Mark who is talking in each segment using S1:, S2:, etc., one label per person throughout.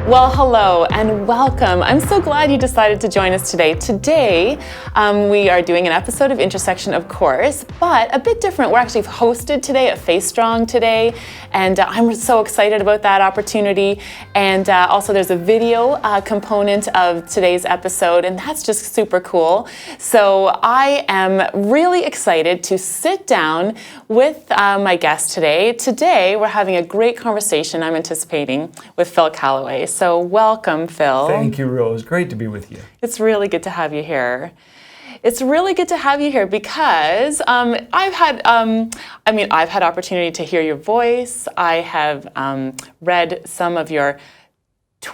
S1: Well, hello and welcome. I'm so glad you decided to join us today. Today, we are doing an episode of Intersection, of course, but a bit different. We're actually hosted today at Face Strong today, and I'm so excited about that opportunity. And also there's a video component of today's episode, and that's just super cool. So I am really excited to sit down with my guest today. Today, we're having a great conversation, I'm anticipating, with Phil Callaway. So welcome, Phil.
S2: Thank you, Rose. Great to be with you.
S1: It's really good to have you here. It's really good to have you here because I've had opportunity to hear your voice. I have read some of your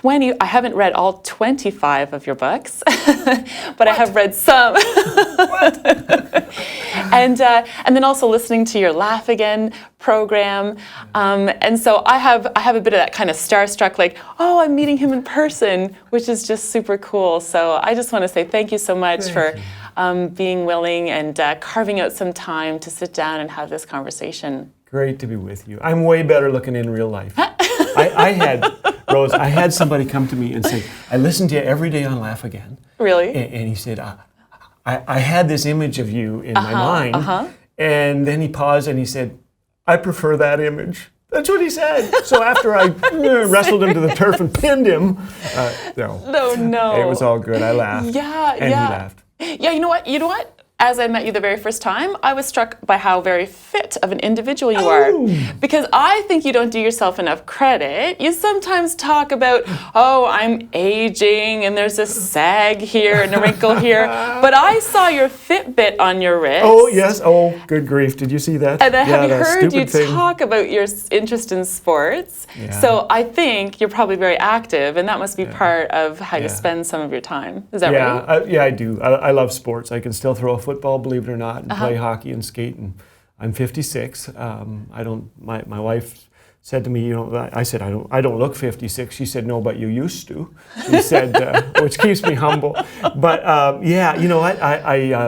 S1: I haven't read all 25 of your books, but I have read some. and then also listening to your Laugh Again program. And so I have a bit of that kind of starstruck, like, oh, I'm meeting him in person, which is just super cool. So I just want to say thank you so much for being willing and carving out some time to sit down and have this conversation.
S2: Great to be with you. I'm way better looking in real life. Rose, I had somebody come to me and say, I listen to you every day on Laugh Again.
S1: Really?
S2: And he said, I had this image of you in my mind. And then he paused and he said, I prefer that image. That's what he said. So after I wrestled him to the turf and pinned him, no. It was all good. I laughed.
S1: Yeah,
S2: and he laughed.
S1: Yeah, you know what? As I met you the very first time, I was struck by how very fit of an individual you are. Because I think you don't do yourself enough credit. You sometimes talk about, oh, I'm aging and there's a sag here and a wrinkle here. But I saw your Fitbit on your wrist.
S2: Oh, yes. Oh, good grief. Did you see that?
S1: And I have heard you talk about your interest in sports.
S2: Yeah.
S1: So I think you're probably very active, and that must be part of how you spend some of your time. Is that right?
S2: Yeah, I do. I love sports. I can still throw a football, believe it or not, and play hockey and skate. And I'm 56. My wife said to me, I said, I don't look 56. She said, no, but you used to. She said, which keeps me humble. But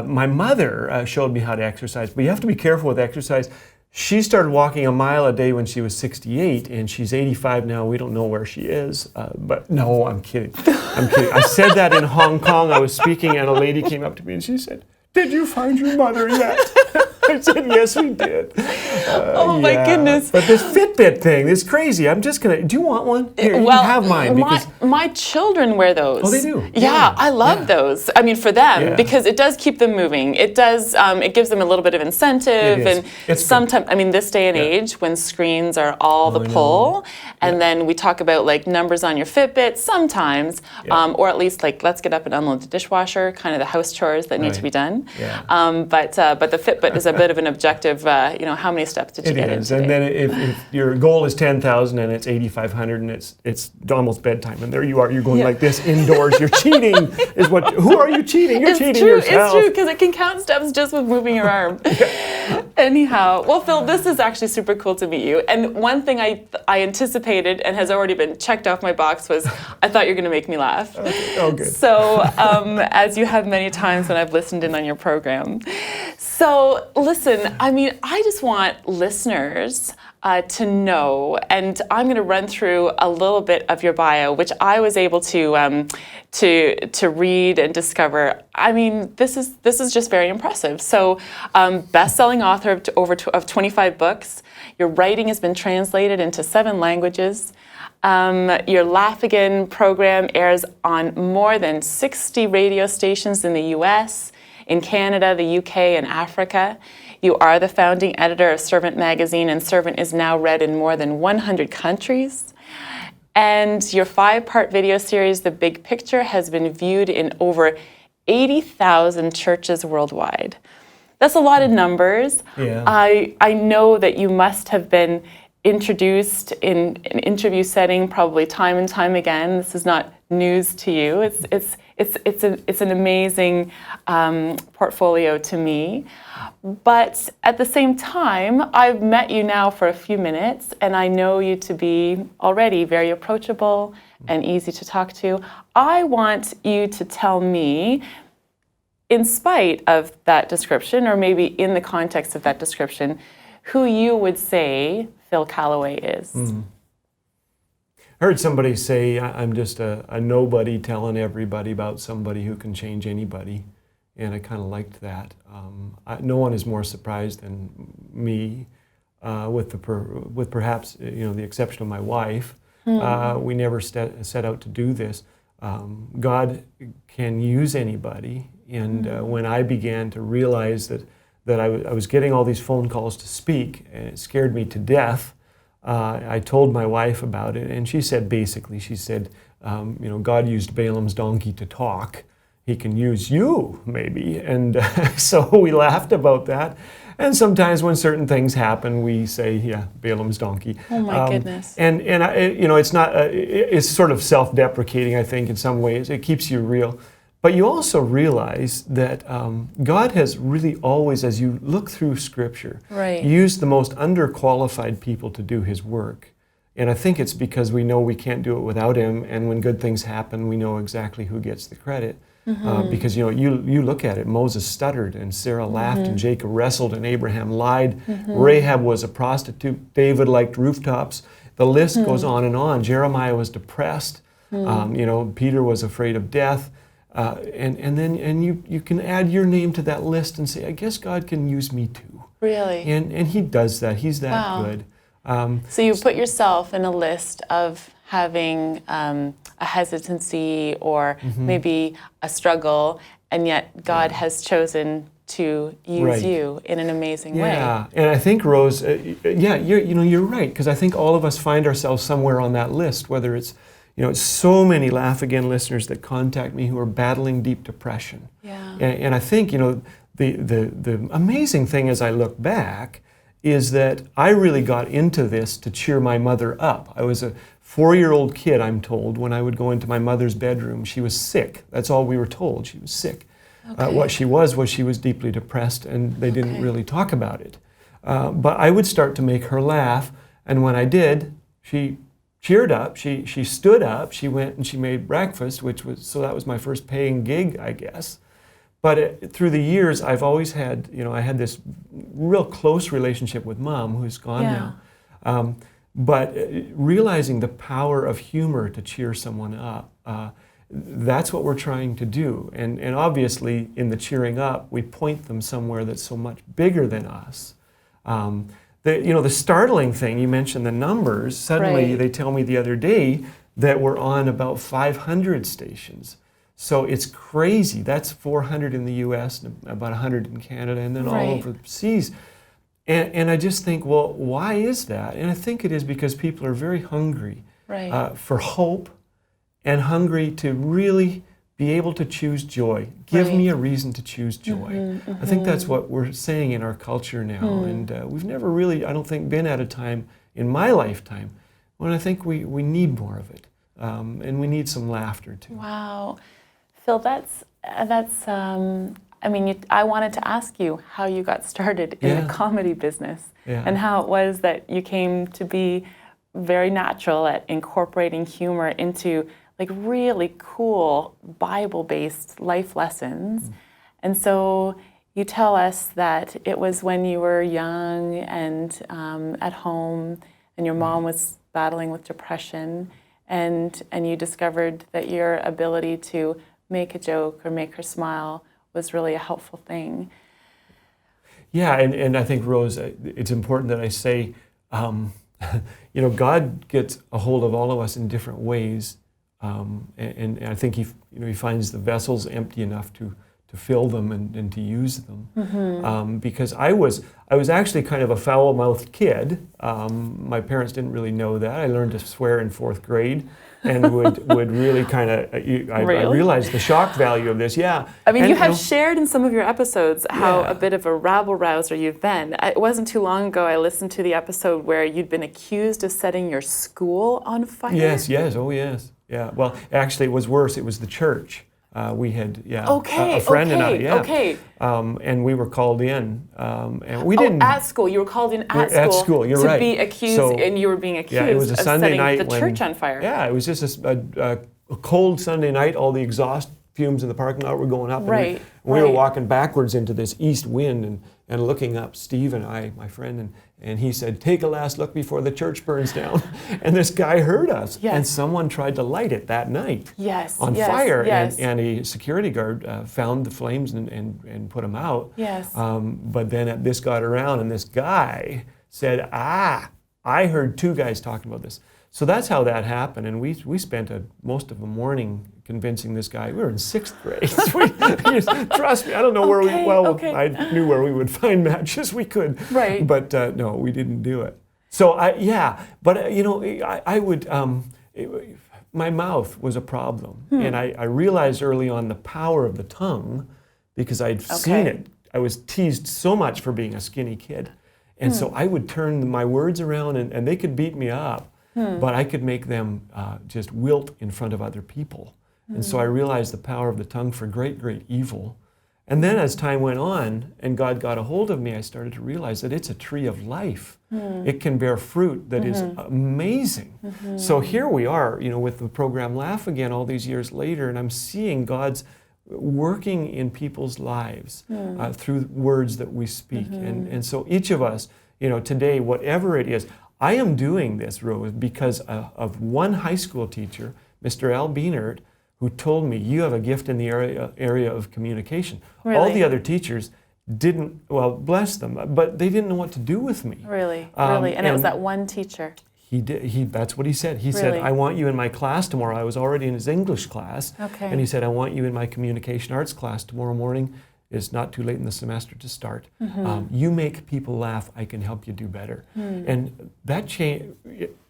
S2: my mother showed me how to exercise. But you have to be careful with exercise. She started walking a mile a day when she was 68, and she's 85 now. We don't know where she is. But no, I'm kidding. I said that in Hong Kong. I was speaking, and a lady came up to me, and she said, did you find your mother yet? I said, yes, we did.
S1: Oh, my goodness.
S2: But this Fitbit thing is crazy. I'm just going to, do you want one? Here, you have mine.
S1: My children wear those.
S2: Oh, they do?
S1: Yeah, I love those. I mean, for them, because it does keep them moving. It does, it gives them a little bit of incentive. And sometimes, this day and age, when screens are all the pull, and then we talk about like numbers on your Fitbit sometimes, or at least like, let's get up and unload the dishwasher, kind of the house chores that need to be done. But the Fitbit is a bit of an objective, how many steps did you get in today?
S2: And then if your goal is 10,000 and it's 8,500 and it's almost bedtime, and there you are, you're going like this indoors, you're cheating. Who are you cheating? You're cheating yourself.
S1: It's true, because it can count steps just with moving your arm. Anyhow, well, Phil, this is actually super cool to meet you. And one thing I anticipated and has already been checked off my box was I thought you were going to make me laugh.
S2: Okay. Oh, good.
S1: So, as you have many times when I've listened in on your program. So, listen, I just want listeners to know, and I'm going to run through a little bit of your bio, which I was able to read and discover. This is just very impressive. So, best-selling author of 25 books. Your writing has been translated into 7 languages. Your Laugh Again program airs on more than 60 radio stations in the U.S., in Canada, the UK, and Africa. You are the founding editor of Servant magazine, and Servant is now read in more than 100 countries. And your 5-part video series, The Big Picture, has been viewed in over 80,000 churches worldwide. That's a lot of numbers. Yeah. I know that you must have been introduced in an interview setting probably time and time again. This is not news to you. It's an amazing portfolio to me. But at the same time, I've met you now for a few minutes, and I know you to be already very approachable and easy to talk to. I want you to tell me, in spite of that description, or maybe in the context of that description, who you would say Phil Callaway is.
S2: heard somebody say, I'm just a nobody telling everybody about somebody who can change anybody. And I kind of liked that. No one is more surprised than me, with perhaps the exception of my wife. We never set out to do this. God can use anybody. And when I began to realize that I was getting all these phone calls to speak, and it scared me to death, I told my wife about it, and she said, God used Balaam's donkey to talk. He can use you, maybe. And so we laughed about that. And sometimes when certain things happen, we say, yeah, Balaam's donkey.
S1: Oh my goodness.
S2: And it's not, it's sort of self-deprecating, I think, in some ways. It keeps you real. But you also realize that God has really always, as you look through Scripture, used the most underqualified people to do His work. And I think it's because we know we can't do it without Him, and when good things happen, we know exactly who gets the credit. Because you look at it, Moses stuttered, and Sarah laughed, and Jacob wrestled, and Abraham lied. Rahab was a prostitute. David liked rooftops. The list goes on and on. Jeremiah was depressed. Peter was afraid of death. And then you can add your name to that list and say, I guess God can use me too.
S1: Really?
S2: And He does that. He's that good.
S1: So you put yourself in a list of having a hesitancy or maybe a struggle, and yet God has chosen to use you in an amazing way.
S2: Yeah, and I think, Rose, you're right, because I think all of us find ourselves somewhere on that list, whether it's so many Laugh Again listeners that contact me who are battling deep depression.
S1: Yeah.
S2: And I think, the amazing thing as I look back is that I really got into this to cheer my mother up. I was a 4-year-old kid, I'm told, when I would go into my mother's bedroom. She was sick. That's all we were told. She was sick.
S1: Okay.
S2: What she was deeply depressed, and they didn't really talk about it. But I would start to make her laugh, and when I did, she cheered up, she stood up, she went and she made breakfast, so that was my first paying gig, I guess. But through the years, I've always had, I had this real close relationship with Mom, who's gone now. But realizing the power of humor to cheer someone up, that's what we're trying to do. And obviously, in the cheering up, we point them somewhere that's so much bigger than us. The startling thing, you mentioned the numbers, suddenly they tell me the other day that we're on about 500 stations. So it's crazy. That's 400 in the US, and about 100 in Canada, and then all overseas. And I just think, well, why is that? And I think it is because people are very hungry for hope and hungry to really be able to choose joy. Give me a reason to choose joy. I think that's what we're saying in our culture now. And we've never really, I don't think, been at a time in my lifetime when I think we need more of it. And we need some laughter too.
S1: Wow. Phil, I wanted to ask you how you got started in the comedy business and how it was that you came to be very natural at incorporating humor into like really cool Bible-based life lessons. And so you tell us that it was when you were young and at home and your mom was battling with depression and you discovered that your ability to make a joke or make her smile was really a helpful thing.
S2: Yeah, and I think, Rose, it's important that I say, God gets a hold of all of us in different ways, and I think He finds the vessels empty enough to fill them and to use them. Because I was actually kind of a foul-mouthed kid. My parents didn't really know that. I learned to swear in 4th grade. And would really kind of, I realized the shock value of this,
S1: I mean, you have shared in some of your episodes how a bit of a rabble-rouser you've been. It wasn't too long ago I listened to the episode where you'd been accused of setting your school on fire.
S2: Yes, oh yes. Yeah, well, actually it was worse. It was the church. We had, a friend and I, and we were called in, and we didn't.
S1: At school, you were called in at school.
S2: You're
S1: to
S2: right.
S1: be accused, and you were being accused
S2: it was a
S1: of
S2: Sunday
S1: setting
S2: night
S1: the church on fire.
S2: Yeah, it was just a cold Sunday night. All the exhaust fumes in the parking lot were going up.
S1: Right.
S2: And we were walking backwards into this east wind and looking up, Steve and I, my friend, and he said, take a last look before the church burns down. And this guy heard us.
S1: Yes.
S2: And someone tried to light it that night on
S1: Yes.
S2: fire.
S1: Yes.
S2: And a security guard found the flames and put them out.
S1: Yes.
S2: But then this got around, and this guy said, I heard two guys talking about this. So that's how that happened, and we spent most of the morning convincing this guy. We were in 6th grade. Trust me, I don't know where I knew where we would find matches. We could,
S1: right?
S2: But no, we didn't do it. So I would. My mouth was a problem, and I realized early on the power of the tongue because I'd seen it. I was teased so much for being a skinny kid, and so I would turn my words around, and they could beat me up. But I could make them just wilt in front of other people. And so I realized the power of the tongue for great, great evil. And then as time went on and God got a hold of me, I started to realize that it's a tree of life. It can bear fruit that is amazing. So here we are, with the program Laugh Again all these years later, and I'm seeing God's working in people's lives through words that we speak. And so each of us, today, whatever it is, I am doing this, Rose, because of one high school teacher, Mr. Al Beanert, who told me, you have a gift in the area of communication.
S1: Really?
S2: All the other teachers didn't, well, bless them, but they didn't know what to do with me.
S1: Really? And it was that one teacher?
S2: He did. That's what he said. He said, I want you in my class tomorrow. I was already in his English class.
S1: Okay.
S2: And he said, I want you in my communication arts class tomorrow morning. It's not too late in the semester to start. You make people laugh, I can help you do better. And that changed,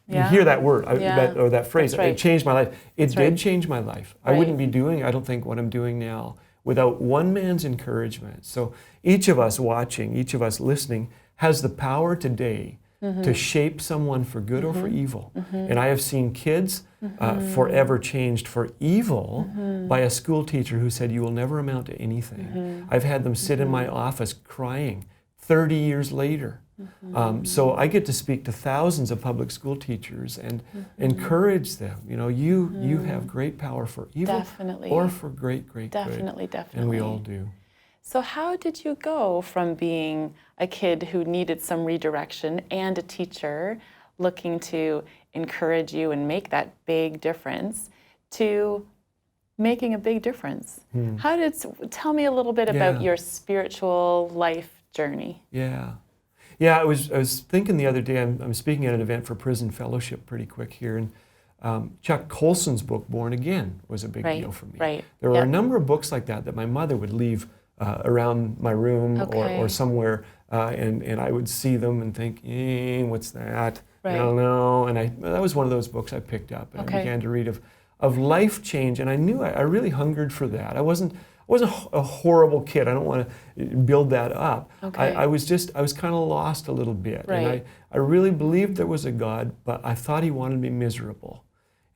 S2: you hear that word, or that phrase, it changed my life. It did change my life. I wouldn't be doing, I don't think, what I'm doing now without one man's encouragement. So each of us watching, each of us listening, has the power today to shape someone for good or for evil. And I have seen kids forever changed for evil by a school teacher who said, you will never amount to anything. I've had them sit in my office crying 30 years later. So I get to speak to thousands of public school teachers and encourage them. You have great power for evil or for great, great good.
S1: Definitely.
S2: And we all do.
S1: So how did you go from being a kid who needed some redirection and a teacher looking to encourage you and make that big difference to making a big difference? Tell me a little bit about your spiritual life journey.
S2: I was thinking the other day, I'm speaking at an event for Prison Fellowship pretty quick here, and Chuck Colson's book, Born Again, was a big deal for me. There were a number of books like that my mother would leave around my room or somewhere, and I would see them and think, what's that? I don't know. And that was one of those books I picked up, and I began to read of life change, and I knew I really hungered for that. I wasn't a horrible kid. I don't want to build that up. I was kind of lost a little bit. And I really believed there was a God, but I thought he wanted me miserable.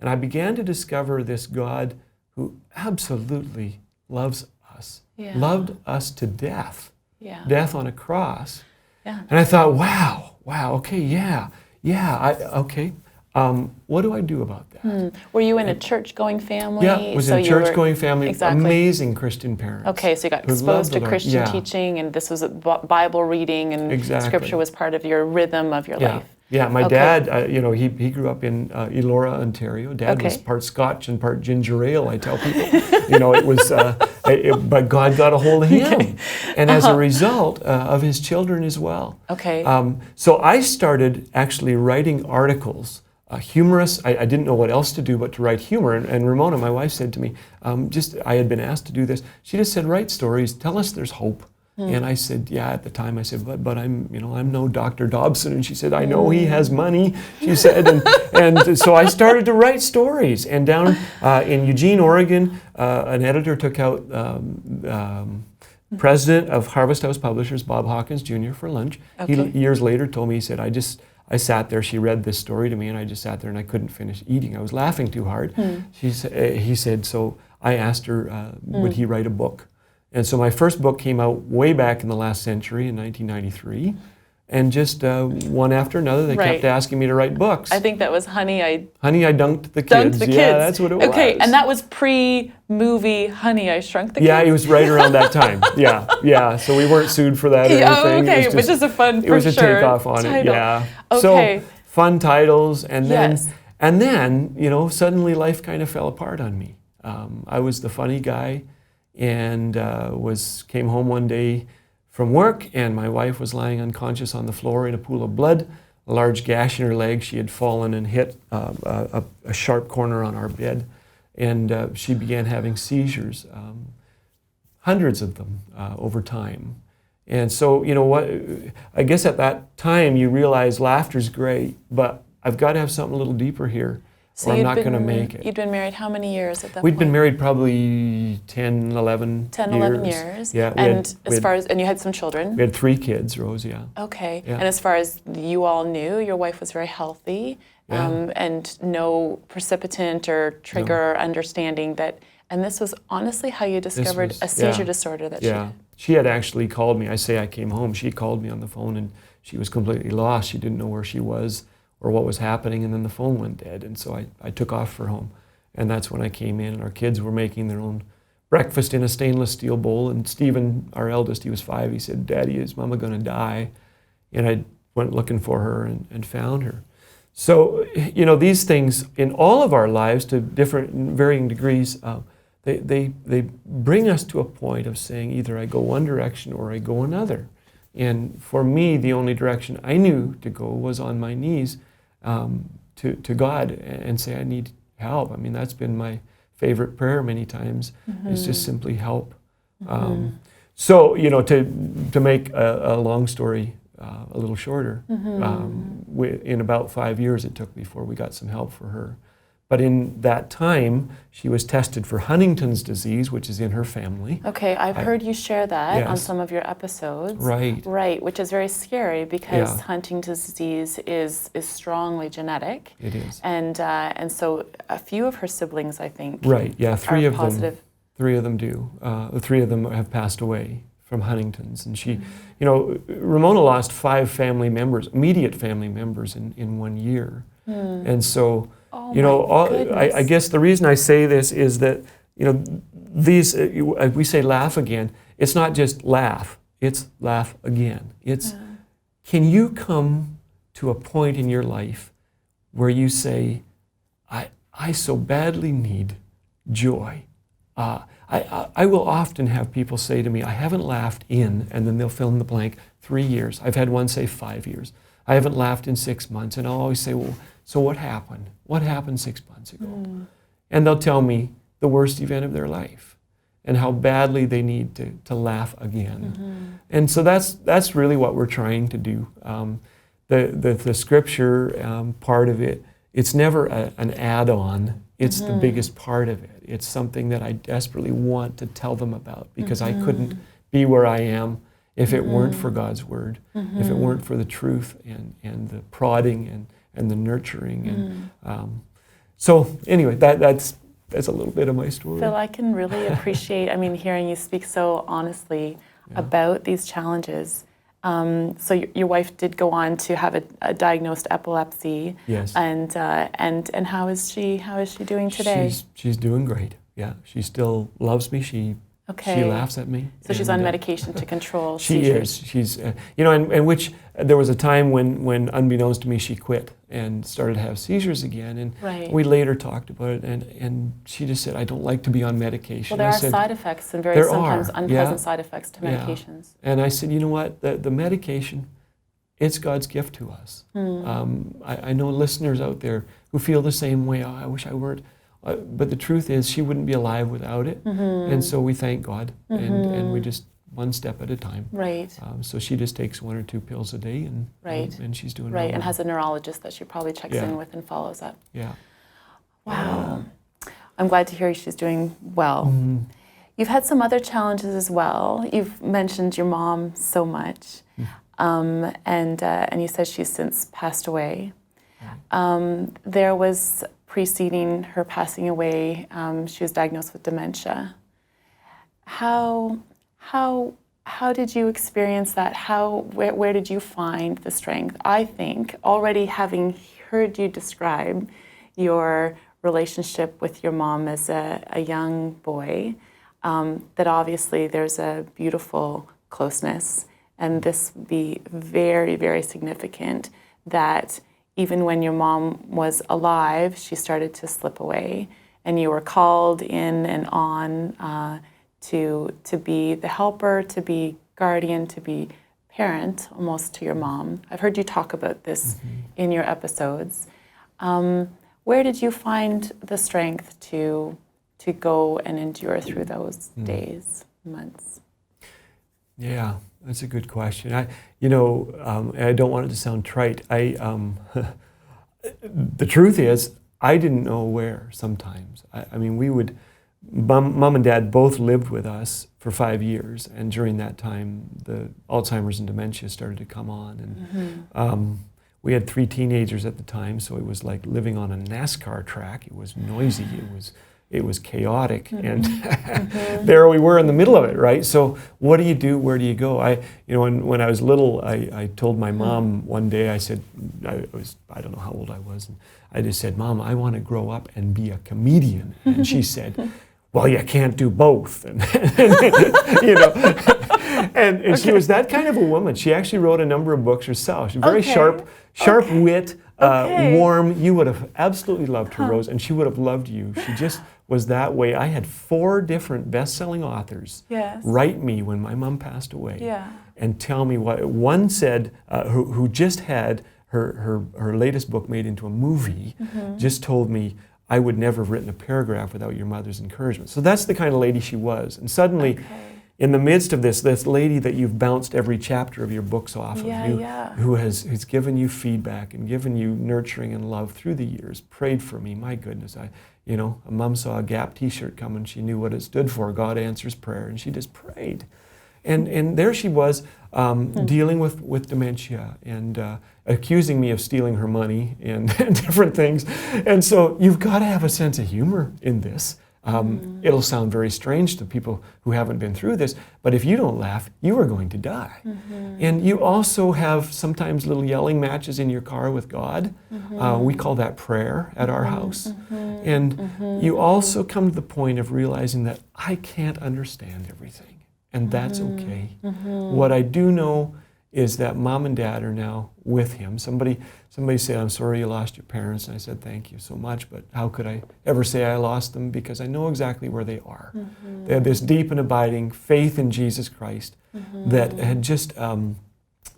S2: And I began to discover this God who absolutely loves us, loved us to death, death on a cross. And I thought, wow, okay, okay. What do I do about that?
S1: Were you in a church-going family?
S2: Yeah, I was in a church-going family, amazing Christian parents.
S1: Okay, so you got exposed to Christian teaching, and this was a Bible reading, and Scripture was part of your rhythm of your life.
S2: Yeah, my dad, he grew up in Elora, Ontario. Dad was part Scotch and part ginger ale, I tell people. It was, but God got a hold of him. And as a result of his children as well. So I started actually writing articles, humorous. I didn't know what else to do but to write humor. And Ramona, my wife, said to me, I had been asked to do this. She just said, write stories, tell us there's hope. And I said, at the time I said, but I'm no Dr. Dobson. And she said, I know he has money, she said. And so I started to write stories. And down in Eugene, Oregon, an editor took out president of Harvest House Publishers, Bob Hawkins Jr., for lunch. He years later told me, he said, I sat there, she read this story to me, and I just sat there and I couldn't finish eating. I was laughing too hard. He said, so I asked her, would he write a book? And so my first book came out way back in the last century in 1993. And just one after another, they kept asking me to write books.
S1: I think that was Honey, I
S2: Dunked the Kids. Yeah, that's what it was.
S1: Okay, and that was pre-movie Honey, I Shrunk the Kids?
S2: Yeah, it was right around that time. Yeah. So we weren't sued for that or anything.
S1: Okay, which is a fun,
S2: it was a takeoff on it, yeah.
S1: Okay.
S2: So fun titles, and then, you know, suddenly life kind of fell apart on me. I was the funny guy, and came home one day from work, and my wife was lying unconscious on the floor in a pool of blood, a large gash in her leg. She had fallen and hit a sharp corner on our bed, and she began having seizures, hundreds of them over time. And so, you know what, I guess at that time you realize laughter's great, but I've got to have something a little deeper here, or I'm not going to make it.
S1: You'd been married how many years at that point?
S2: We'd been married probably 10, 11
S1: years.
S2: Yeah.
S1: And you had some children?
S2: We had 3 kids, Rose, yeah.
S1: Okay. Yeah. And as far as you all knew, your wife was very healthy, and no precipitant or trigger understanding that, and this was honestly how you discovered a seizure disorder that she had.
S2: She had actually called me. I came home. She called me on the phone, and she was completely lost. She didn't know where she was or what was happening, and then the phone went dead. And so I took off for home. And that's when I came in, and our kids were making their own breakfast in a stainless steel bowl. And Stephen, our eldest, he was 5, he said, "Daddy, is Mama going to die?" And I went looking for her and found her. So, you know, these things in all of our lives, to varying degrees, they bring us to a point of saying either I go one direction or I go another. And for me, the only direction I knew to go was on my knees to God and say, I need help. I mean, that's been my favorite prayer many times, is just simply help. So, you know, to make a long story a little shorter, in about 5 years it took before we got some help for her. But in that time, she was tested for Huntington's disease, which is in her family.
S1: Okay, I've heard you share that on some of your episodes.
S2: Right.
S1: Right, which is very scary because Huntington's disease is strongly genetic.
S2: It is.
S1: And so a few of her siblings, I think,
S2: three
S1: are
S2: of
S1: positive.
S2: them. 3 of them do. 3 of them have passed away from Huntington's. And she, you know, Ramona lost 5 family members, immediate family members in 1 year. And so, you know, I guess the reason I say this is that, you know, these, we say laugh again. It's not just laugh, it's laugh again. It's, can you come to a point in your life where you say, I so badly need joy. I will often have people say to me, I haven't laughed in, and then they'll fill in the blank, 3 years. I've had one say 5 years. I haven't laughed in 6 months. And I'll always say, well, so what happened? What happened 6 months ago? And they'll tell me the worst event of their life and how badly they need to laugh again. And so that's really what we're trying to do. The scripture part of it, it's never an add-on. It's the biggest part of it. It's something that I desperately want to tell them about because I couldn't be where I am if it weren't for God's word, if it weren't for the truth and the prodding and the nurturing. And so anyway, that's a little bit of my story.
S1: Phil, I can really appreciate, I mean, hearing you speak so honestly about these challenges. So your wife did go on to have a diagnosed epilepsy.
S2: Yes.
S1: And how is she doing today?
S2: She's doing great. Yeah. She still loves me. She laughs at me.
S1: So she's on medication to control
S2: she
S1: seizures.
S2: She's you know, and which there was a time when unbeknownst to me she quit and started to have seizures again, and we later talked about it, and she just said, I don't like to be on medication.
S1: Well, there are side effects and sometimes unpleasant side effects to medications.
S2: And I said, you know what, the medication, it's God's gift to us. I know listeners out there who feel the same way. Oh, I wish I weren't. But the truth is, she wouldn't be alive without it. And so we thank God, and we just one step at a time.
S1: Right.
S2: So she just takes 1 or 2 pills a day, and she's doing
S1: right.
S2: well.
S1: And has a neurologist that she probably checks in with and follows up.
S2: Yeah.
S1: Wow. I'm glad to hear she's doing well. You've had some other challenges as well. You've mentioned your mom so much, and you said she's since passed away. There was preceding her passing away, she was diagnosed with dementia. How how did you experience that? Where did you find the strength? I think already having heard you describe your relationship with your mom as a young boy, that obviously there's a beautiful closeness, and this would be very, very significant that even when your mom was alive, she started to slip away, and you were called in and on to be the helper, to be guardian, to be parent almost to your mom. I've heard you talk about this in your episodes. Where did you find the strength to go and endure through those days, months?
S2: Yeah, that's a good question. I don't want it to sound trite. The truth is, I didn't know where sometimes. I mean, Mom and Dad both lived with us for 5 years, and during that time, the Alzheimer's and dementia started to come on. And we had 3 teenagers at the time, so it was like living on a NASCAR track. It was noisy. It was chaotic, and there we were in the middle of it, right? So what do you do? Where do you go? When I was little, I told my mom one day, I said, I don't know how old I was, and I just said, Mom, I want to grow up and be a comedian. And she said, well, you can't do both. And and she was that kind of a woman. She actually wrote a number of books herself. She's very sharp wit, warm. You would have absolutely loved her, Rose, and she would have loved you. She just was that way. I had 4 different best-selling authors write me when my mom passed away and tell me what. One said, who just had her latest book made into a movie, just told me, I would never have written a paragraph without your mother's encouragement. So that's the kind of lady she was. And suddenly, in the midst of this lady that you've bounced every chapter of your books off of, who has given you feedback and given you nurturing and love through the years, prayed for me. My goodness, a mom saw a Gap t-shirt coming. She knew what it stood for. God answers prayer, and she just prayed. And there she was dealing with dementia and accusing me of stealing her money and different things. And so you've got to have a sense of humor in this. It'll sound very strange to people who haven't been through this, but if you don't laugh, you are going to die. And you also have sometimes little yelling matches in your car with God. We call that prayer at our house. And you also come to the point of realizing that I can't understand everything. And that's okay. What I do know is that Mom and Dad are now with him. Somebody said, I'm sorry you lost your parents. And I said, thank you so much, but how could I ever say I lost them? Because I know exactly where they are. They have this deep and abiding faith in Jesus Christ that had just,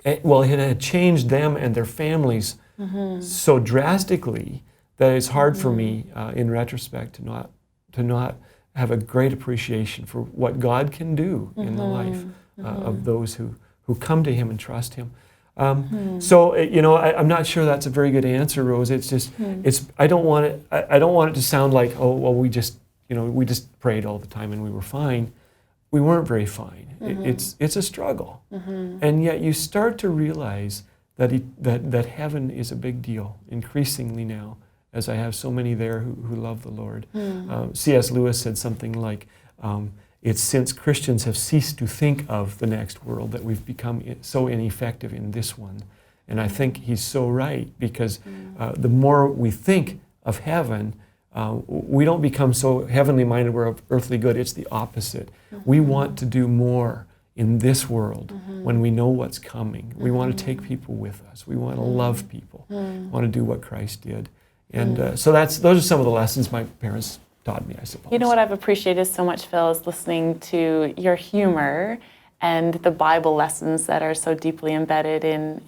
S2: it had changed them and their families so drastically that it's hard for me, in retrospect, to not have a great appreciation for what God can do in the life of those who come to Him and trust Him. So I'm not sure that's a very good answer, Rose. It's just I don't want it to sound like, oh well, we just prayed all the time and we were fine. We weren't very fine. It's a struggle, and yet you start to realize that heaven is a big deal increasingly now, as I have so many there who love the Lord. C.S. Lewis said something like, it's since Christians have ceased to think of the next world that we've become so ineffective in this one. And I think he's so right, because the more we think of heaven, we don't become so heavenly minded we're of earthly good. It's the opposite. We want to do more in this world when we know what's coming. We want to take people with us. We want to love people. We want to do what Christ did. And so those are some of the lessons my parents taught me, I suppose.
S1: You know what I've appreciated so much, Phil, is listening to your humor and the Bible lessons that are so deeply embedded in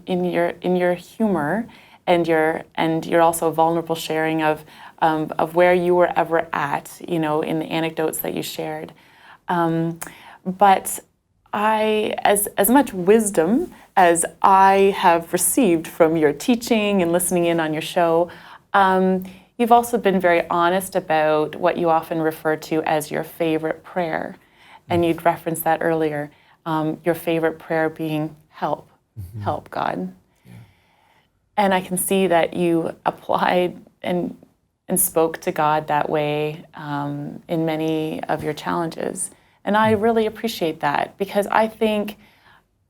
S1: your humor, and your also vulnerable sharing of where you were ever at, in the anecdotes that you shared. But as much wisdom as I have received from your teaching and listening in on your show, you've also been very honest about what you often refer to as your favorite prayer. And you'd referenced that earlier, your favorite prayer being help, help God. Yeah. And I can see that you applied and spoke to God that way in many of your challenges. And I really appreciate that, because I think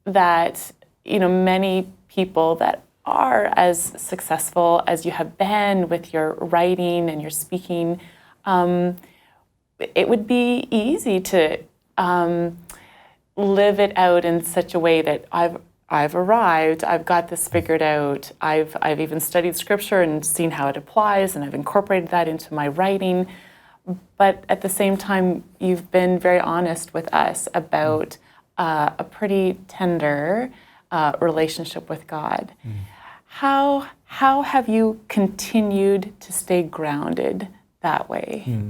S1: that, many people that are as successful as you have been with your writing and your speaking, it would be easy to live it out in such a way that I've arrived, I've got this figured out, I've even studied scripture and seen how it applies, and I've incorporated that into my writing. But at the same time, you've been very honest with us about a pretty tender relationship with God. How have you continued to stay grounded that way?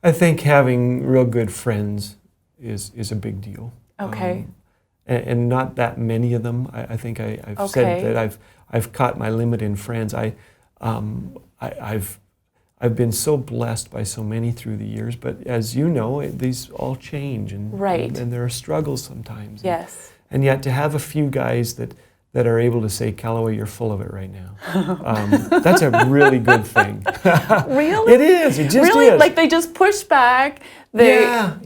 S2: I think having real good friends is a big deal.
S1: Okay.
S2: And not that many of them. I think I've said that I've caught my limit in friends. I've been so blessed by so many through the years, but as you know, these all change, and there are struggles sometimes.
S1: Yes.
S2: And yet to have a few guys that are able to say, Callaway, you're full of it right now. That's a really good thing.
S1: Really?
S2: It is. It just
S1: really?
S2: is.
S1: Like they just push back.
S2: They're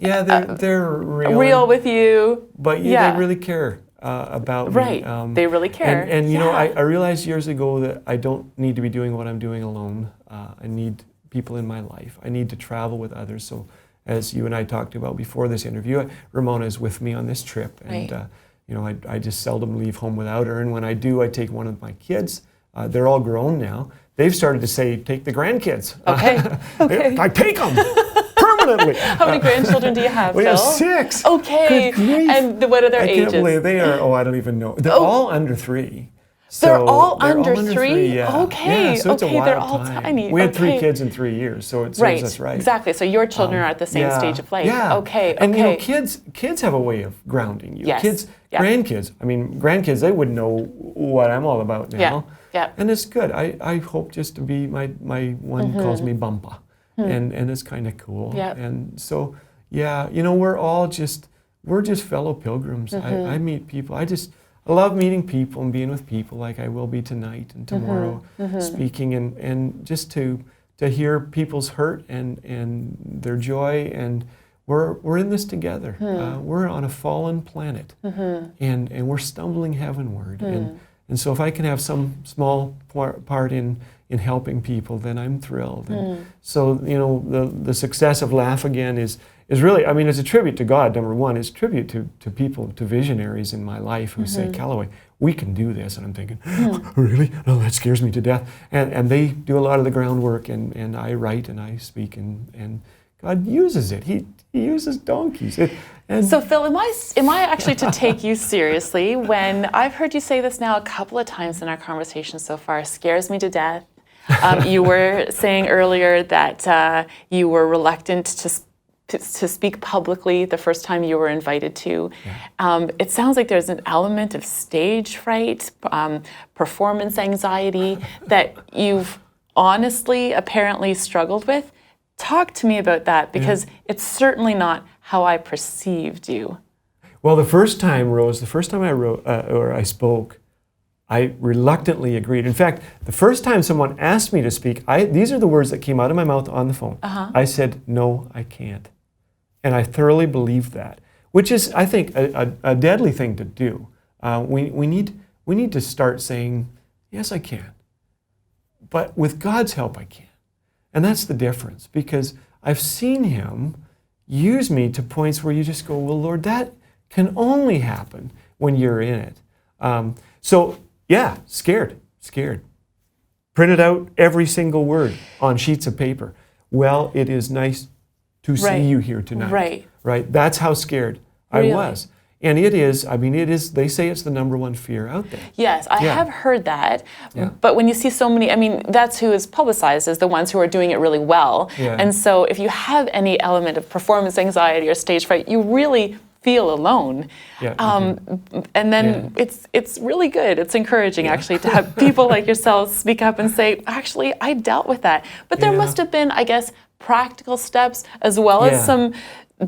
S1: real with you.
S2: But they really care about me.
S1: Right. They really care.
S2: And you know, I realized years ago that I don't need to be doing what I'm doing alone. I need people in my life. I need to travel with others. So as you and I talked about before this interview, Ramona is with me on this trip. And I just seldom leave home without her. And when I do, I take one of my kids. They're all grown now. They've started to say, take the grandkids.
S1: Okay.
S2: I take them permanently.
S1: How many grandchildren do you have,
S2: We
S1: Phil?
S2: have 6.
S1: Okay.
S2: Good grief.
S1: And what are their ages?
S2: I can't believe they are, I don't even know. They're all under 3.
S1: They're all under 3?
S2: Yeah.
S1: Okay.
S2: Yeah, so it's a wild
S1: they're all
S2: time.
S1: tiny.
S2: We had 3 kids in 3 years, so it serves us right.
S1: Exactly. So your children are at the same stage of life.
S2: Yeah.
S1: Okay.
S2: And kids have a way of grounding you.
S1: Yes.
S2: Grandkids. I mean, grandkids, they would know what I'm all about now.
S1: Yeah.
S2: And it's good. I hope just to be, my one calls me Bumpa. And it's kind of cool.
S1: Yeah.
S2: And so, we're just fellow pilgrims. I meet people. I love meeting people and being with people, like I will be tonight and tomorrow, speaking and just to hear people's hurt and their joy, and we're in this together. We're on a fallen planet, and we're stumbling heavenward. And so if I can have some small part in helping people, then I'm thrilled. And so the success of Laugh Again is really, I mean, it's a tribute to God, number one. It's a tribute to people, to visionaries in my life who say, Callaway, we can do this. And I'm thinking, really? No, that scares me to death. And they do a lot of the groundwork, and I write and I speak, and God uses it. He uses donkeys.
S1: So Phil, am I actually to take you seriously when I've heard you say this now a couple of times in our conversation so far? Scares me to death. You were saying earlier that you were reluctant to speak publicly the first time you were invited to. It sounds like there's an element of stage fright, performance anxiety that you've honestly, apparently struggled with. Talk to me about that, because it's certainly not how I perceived you.
S2: Well, the first time, Rose, I wrote or I spoke, I reluctantly agreed. In fact, the first time someone asked me to speak, these are the words that came out of my mouth on the phone. I said, no, I can't. And I thoroughly believed that, which is, I think, a deadly thing to do. We need to start saying, yes, I can. But with God's help, I can. And that's the difference, because I've seen Him use me to points where you just go, well, Lord, that can only happen when you're in it. So, yeah, scared. Printed out every single word on sheets of paper. Well, it is nice to see you here tonight. Right. That's how scared I was. And it is, they say it's the number one fear out there.
S1: Yes, I have heard that. Yeah. But when you see so many, that's who is publicized as the ones who are doing it really well. Yeah. And so if you have any element of performance anxiety or stage fright, you really feel alone. Yeah, and then it's really good. It's encouraging, actually, to have people like yourselves speak up and say, actually, I dealt with that. But there must have been, I guess, practical steps as well as some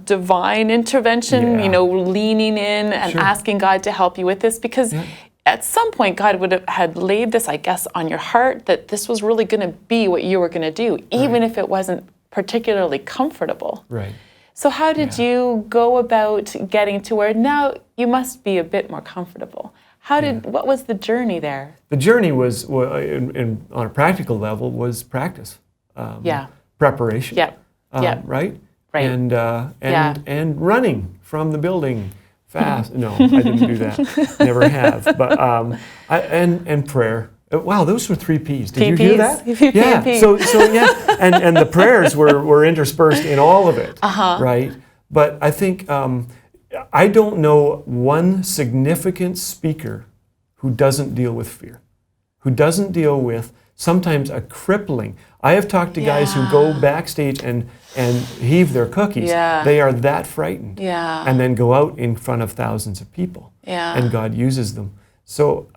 S1: divine intervention, leaning in and asking God to help you with this, because at some point God would have had laid this, I guess, on your heart that this was really going to be what you were going to do, even if it wasn't particularly comfortable.
S2: Right.
S1: So how did you go about getting to where now you must be a bit more comfortable? What was the journey there?
S2: The journey was, on a practical level, was practice. Preparation. Right?
S1: Right.
S2: And running from the building fast. No, I didn't do that. Never have. But and prayer. Wow, those were 3 P's. Did you hear that? Yeah. So yeah, and the prayers were interspersed in all of it. Right. But I think I don't know one significant speaker who doesn't deal with fear, who doesn't deal with sometimes a crippling. I have talked to guys who go backstage and heave their cookies. They are that frightened. And then go out in front of thousands of people. And God uses them. So,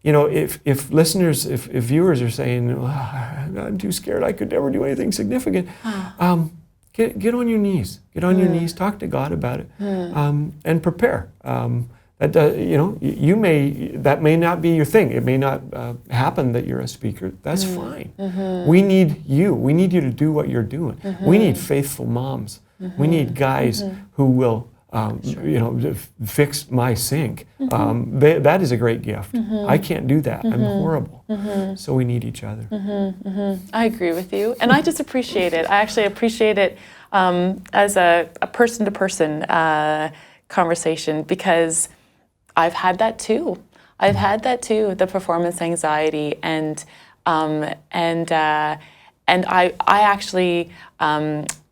S2: if listeners, if viewers are saying, I'm too scared, I could never do anything significant, get on your knees. Get on your knees, talk to God about it, and prepare. That may not be your thing. It may not happen that you're a speaker. That's fine. We need you. We need you to do what you're doing. We need faithful moms. We need guys who will, fix my sink. That is a great gift. I can't do that. I'm horrible. So we need each other.
S1: I agree with you, and I just appreciate it. I actually appreciate it as a person-to-person conversation, because I've had that too. The performance anxiety, and I actually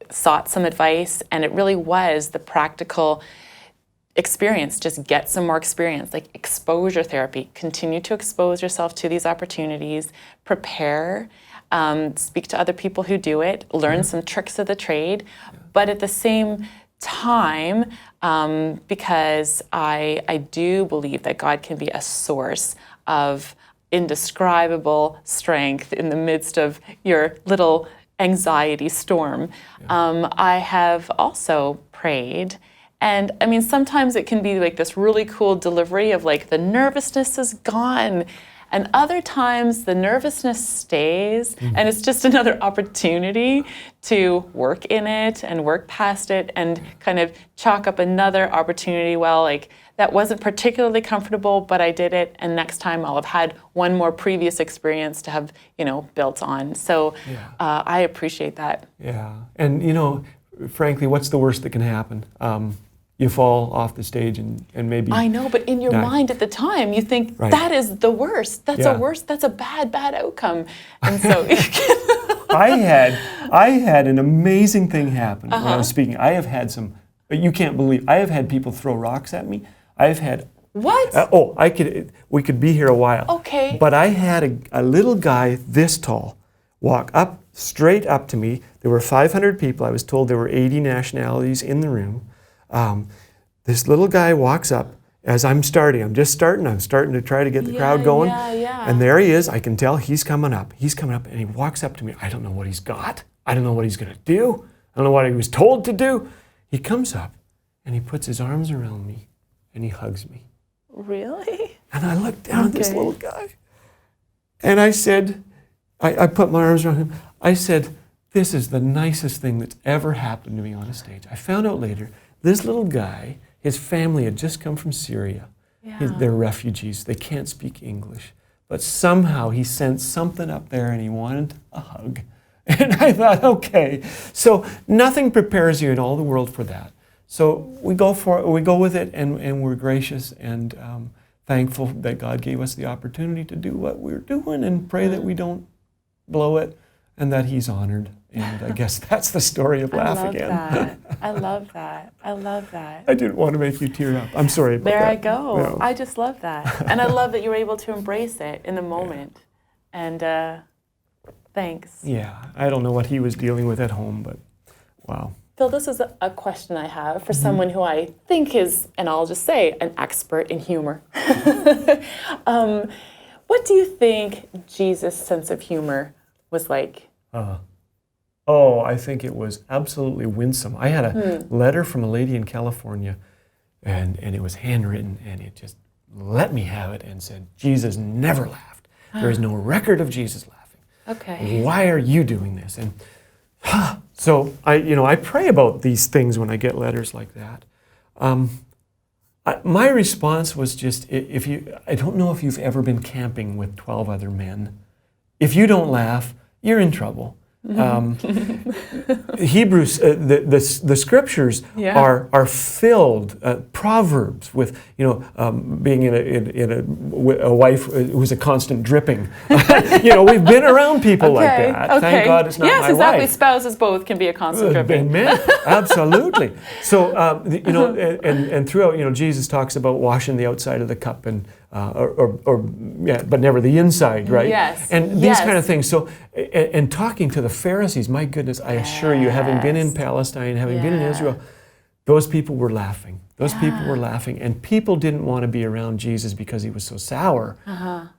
S1: sought some advice, and it really was the practical experience. Just get some more experience, like exposure therapy. Continue to expose yourself to these opportunities. Prepare. Speak to other people who do it. Learn some tricks of the trade, but at the same time, because I do believe that God can be a source of indescribable strength in the midst of your little anxiety storm. I have also prayed, and I mean, sometimes it can be like this really cool delivery of like the nervousness is gone, and other times the nervousness stays, and it's just another opportunity to work in it and work past it and kind of chalk up another opportunity. Well, like that wasn't particularly comfortable, but I did it, and next time I'll have had one more previous experience to have, built on. So I appreciate that.
S2: Yeah, and frankly, what's the worst that can happen? You fall off the stage and maybe...
S1: I know, but in your mind at the time, you think, that is the worst. That's a bad outcome. And so...
S2: I had an amazing thing happen when I was speaking. I have had some, you can't believe, I have had people throw rocks at me. I've had...
S1: What?
S2: We could be here a while.
S1: Okay.
S2: But I had a little guy this tall walk straight up to me. There were 500 people. I was told there were 80 nationalities in the room. This little guy walks up as I'm starting to try to get the crowd going. And there he is. I can tell he's coming up, and he walks up to me. I don't know what he's got. I don't know what he's going to do. I don't know what he was told to do. He comes up and he puts his arms around me and he hugs me.
S1: Really?
S2: And I looked down at this little guy and I said, I put my arms around him. I said, this is the nicest thing that's ever happened to me on a stage. I found out later, this little guy, his family had just come from Syria. They're refugees. They can't speak English. But somehow he sensed something up there and he wanted a hug. And I thought, okay. So nothing prepares you in all the world for that. So we go with it, and we're gracious and thankful that God gave us the opportunity to do what we're doing, and pray that we don't blow it and that He's honored. And I guess that's the story of Laugh Again.
S1: I love that.
S2: I didn't want to make you tear up. I'm sorry about that.
S1: There I go. No. I just love that. And I love that you were able to embrace it in the moment. And thanks.
S2: Yeah, I don't know what he was dealing with at home, but wow.
S1: Phil, this is a question I have for someone who I think is, and I'll just say, an expert in humor. What do you think Jesus' sense of humor was like?
S2: I think it was absolutely winsome. I had a letter from a lady in California, and it was handwritten, and it just let me have it and said, Jesus never laughed. There is no record of Jesus laughing.
S1: Okay.
S2: Why are you doing this? And So I pray about these things when I get letters like that. My response was just, I don't know if you've ever been camping with 12 other men. If you don't laugh, you're in trouble. Hebrews, the scriptures are filled, Proverbs with being in a wife who's a constant dripping. We've been around people like that.
S1: Okay.
S2: Thank God it's not my wife.
S1: Yes, exactly. Spouses both can be a constant dripping.
S2: Men, absolutely. So and throughout, Jesus talks about washing the outside of the cup and but never the inside, right?
S1: Yes.
S2: And these kind of things. So and talking to the Pharisees, my goodness, I assure you, having been in Palestine, having been in Israel, those people were laughing. Those people were laughing, and people didn't want to be around Jesus because he was so sour.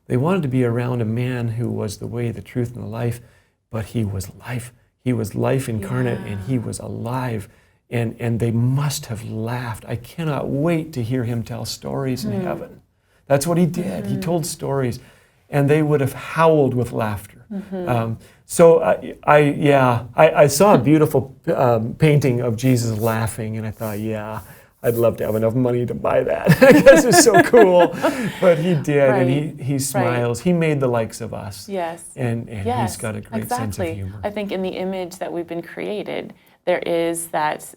S2: They wanted to be around a man who was the way, the truth, and the life, but he was life. He was life incarnate, and he was alive. And they must have laughed. I cannot wait to hear him tell stories in heaven. That's what he did. He told stories, and they would have howled with laughter. So I saw a beautiful painting of Jesus laughing, and I thought, I'd love to have enough money to buy that. I guess it's so cool. But he did, and he smiles. He made the likes of us.
S1: Yes.
S2: And he's got a great sense of humor.
S1: I think in the image that we've been created, there is that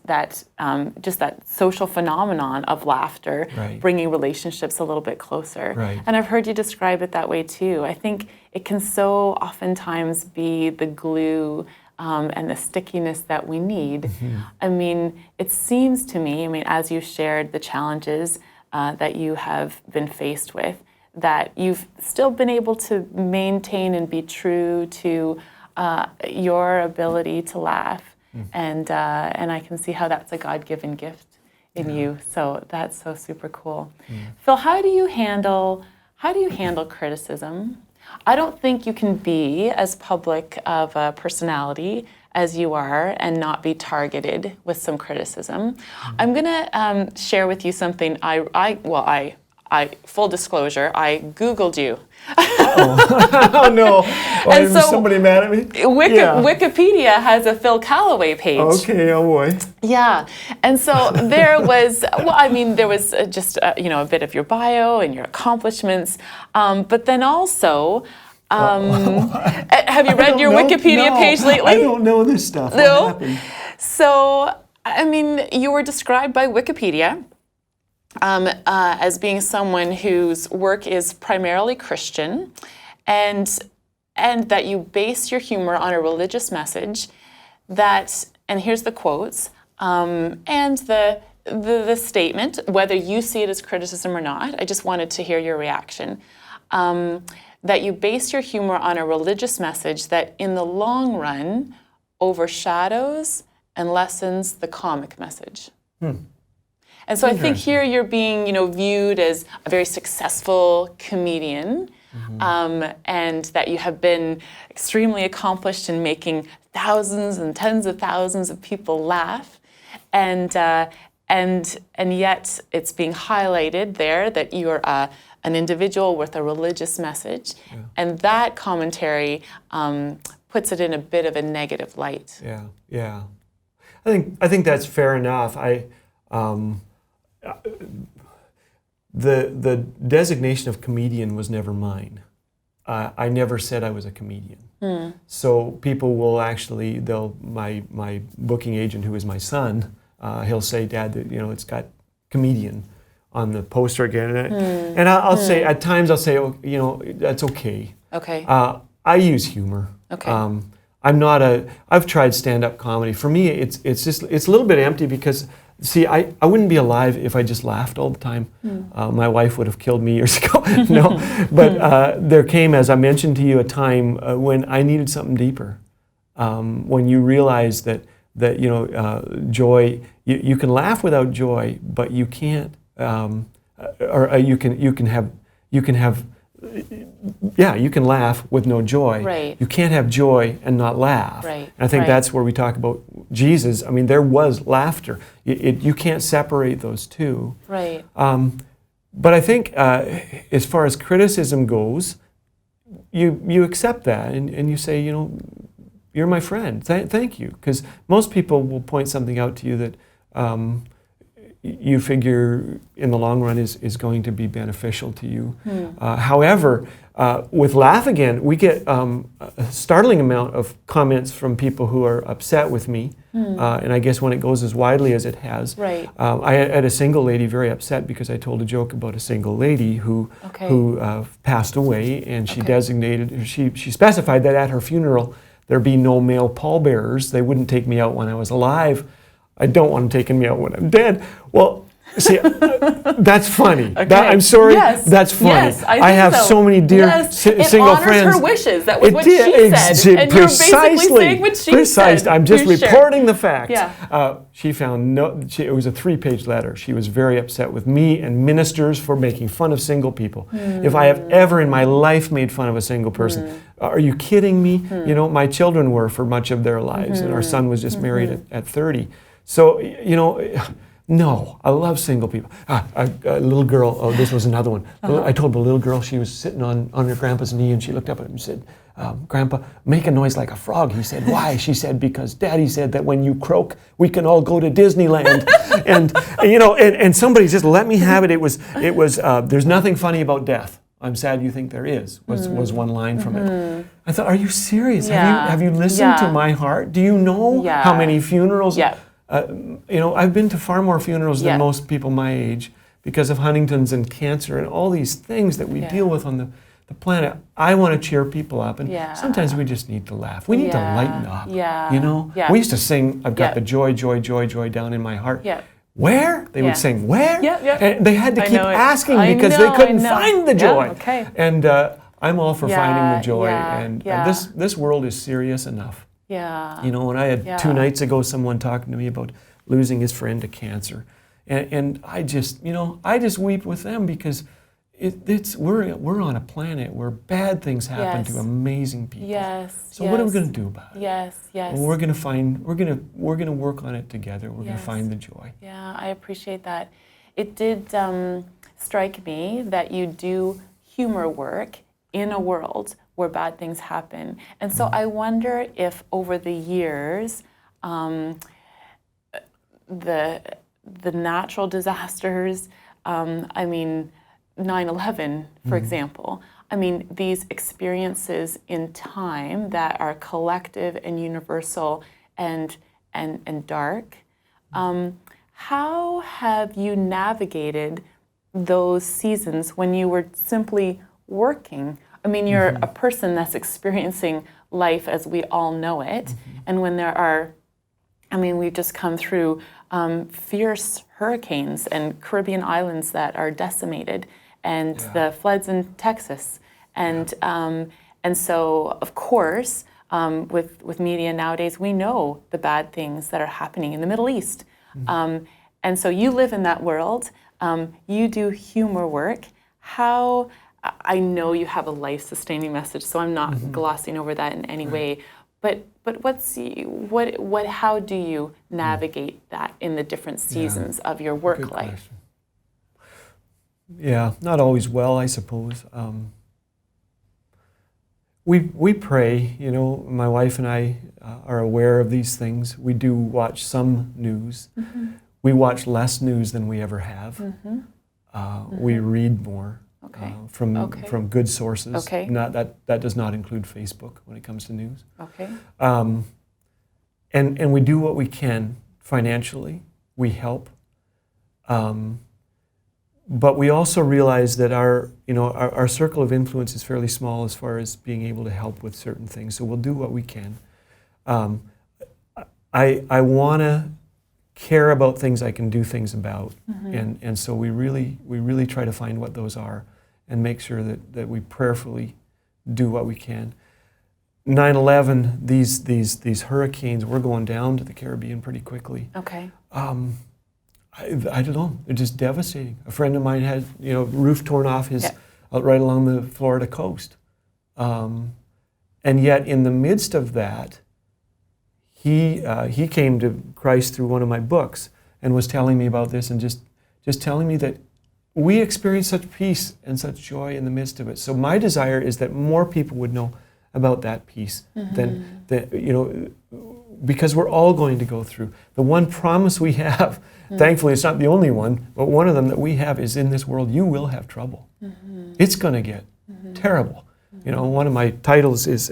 S1: just that social phenomenon of laughter, bringing relationships a little bit closer.
S2: Right.
S1: And I've heard you describe it that way too. I think it can so oftentimes be the glue and the stickiness that we need. I mean, it seems to me, as you shared the challenges that you have been faced with, that you've still been able to maintain and be true to your ability to laugh. And I can see how that's a God-given gift in you. So that's so super cool. Phil, how do you handle criticism? I don't think you can be as public of a personality as you are and not be targeted with some criticism. I'm gonna share with you something. I full disclosure, I Googled you.
S2: Oh no!
S1: And
S2: Is
S1: so
S2: somebody mad at me?
S1: Wikipedia has a Phil Callaway page.
S2: Okay, oh boy.
S1: Yeah, and so there was, just a bit of your bio and your accomplishments, but then also, have you read your Wikipedia page lately?
S2: I don't know this stuff.
S1: No?
S2: What happened?
S1: So, you were described by Wikipedia as being someone whose work is primarily Christian, and that you base your humor on a religious message that, and here's the quotes, and the statement, whether you see it as criticism or not, I just wanted to hear your reaction, that you base your humor on a religious message that in the long run overshadows and lessens the comic message. And so I think here you're being, viewed as a very successful comedian, and that you have been extremely accomplished in making thousands and tens of thousands of people laugh, and yet it's being highlighted there that you're an individual with a religious message, and that commentary puts it in a bit of a negative light.
S2: Yeah. I think that's fair enough. The designation of comedian was never mine. I never said I was a comedian. So people will actually, my booking agent, who is my son, he'll say, Dad, it's got comedian on the poster again. And I'll say, at times I'll say, that's okay.
S1: Okay.
S2: I use humor.
S1: Okay.
S2: I've tried stand-up comedy. For me, it's a little bit empty because, see, I wouldn't be alive if I just laughed all the time. My wife would have killed me years ago. No, but there came, as I mentioned to you, a time when I needed something deeper. When you realize that joy, you can laugh without joy, but you can't, you can laugh with no joy.
S1: Right.
S2: You can't have joy and not laugh.
S1: Right.
S2: And I think that's where we talk about Jesus. There was laughter. You can't separate those two.
S1: Right.
S2: But I think as far as criticism goes, you accept that and you say, you're my friend. Thank you. Because most people will point something out to you that you figure in the long run is going to be beneficial to you. However, with Laugh Again, we get a startling amount of comments from people who are upset with me. And I guess when it goes as widely as it has.
S1: Right.
S2: I had a single lady very upset because I told a joke about a single lady who passed away, and she designated, she specified that at her funeral there be no male pallbearers. They wouldn't take me out when I was alive. I don't want them taking me out when I'm dead. Well, see, that's funny.
S1: Okay.
S2: I'm sorry,
S1: yes.
S2: That's funny.
S1: Yes,
S2: I have so many dear single friends.
S1: It honors her wishes. That was what she said. And you're basically saying what she said.
S2: I'm just reporting the facts.
S1: Yeah.
S2: She found it was a 3-page letter. She was very upset with me and ministers for making fun of single people. If I have ever in my life made fun of a single person, are you kidding me? You know, my children were for much of their lives, and our son was just married at 30. So, you know, no, I love single people. A little girl, oh, this was another one. I told a little girl, she was sitting on her grandpa's knee, and she looked up at him and said, Grandpa, make a noise like a frog. He said, why? She said, because Daddy said that when you croak, we can all go to Disneyland. And you know, and somebody just let me have it. It was. There's nothing funny about death. I'm sad you think there is, was one line from it. I thought, are you serious? Have you listened to my heart? Do you know how many funerals? You know, I've been to far more funerals than most people my age because of Huntington's and cancer and all these things that we deal with on the planet. I want to cheer people up, and sometimes we just need to laugh. We need to lighten up. You know, we used to sing, I've got the joy, joy, joy, joy down in my heart. Where? They would sing, where? And they had to keep asking because they couldn't find the joy. And I'm all for finding the joy. And this world is serious enough. You know, when I had 2 nights ago someone talking to me about losing his friend to cancer. And I just, you know, I just weep with them because we're on a planet where bad things happen to amazing people. So what are we going to do about it? Well, we're going to work on it together. We're going to find the joy.
S1: Yeah, I appreciate that. It did strike me that you do humor work in a world where bad things happen. And so I wonder if over the years, the natural disasters, I mean, 9/11, for example, I mean, these experiences in time that are collective and universal and dark, how have you navigated those seasons when you were simply working? I mean, you're a person that's experiencing life as we all know it, and when there are, I mean, we've just come through fierce hurricanes and Caribbean islands that are decimated, and the floods in Texas, and so of course, with media nowadays, we know the bad things that are happening in the Middle East, and so you live in that world. You do humor work. How? I know you have a life-sustaining message, so I'm not glossing over that in any way. But how do you navigate that in the different seasons of your work
S2: Good
S1: life?
S2: Question. Yeah, not always well, I suppose. We pray. You know, my wife and I are aware of these things. We do watch some news. We watch less news than we ever have. We read more. From good sources. Not that does not include Facebook when it comes to news. And we do what we can financially. We help. But we also realize that our circle of influence is fairly small as far as being able to help with certain things. So we'll do what we can. I want to care about things I can do things about, and so we really try to find what those are and make sure that we prayerfully do what we can. 9/11, these hurricanes, we're going down to the Caribbean pretty quickly. I don't know, they're just devastating. A friend of mine had roof torn off his right along the Florida coast, and yet in the midst of that, he came to Christ through one of my books and was telling me about this and just telling me that we experience such peace and such joy in the midst of it. So my desire is that more people would know about that peace than because we're all going to go through. The one promise we have, thankfully it's not the only one, but one of them that we have is in this world you will have trouble. It's going to get terrible. One of my titles is,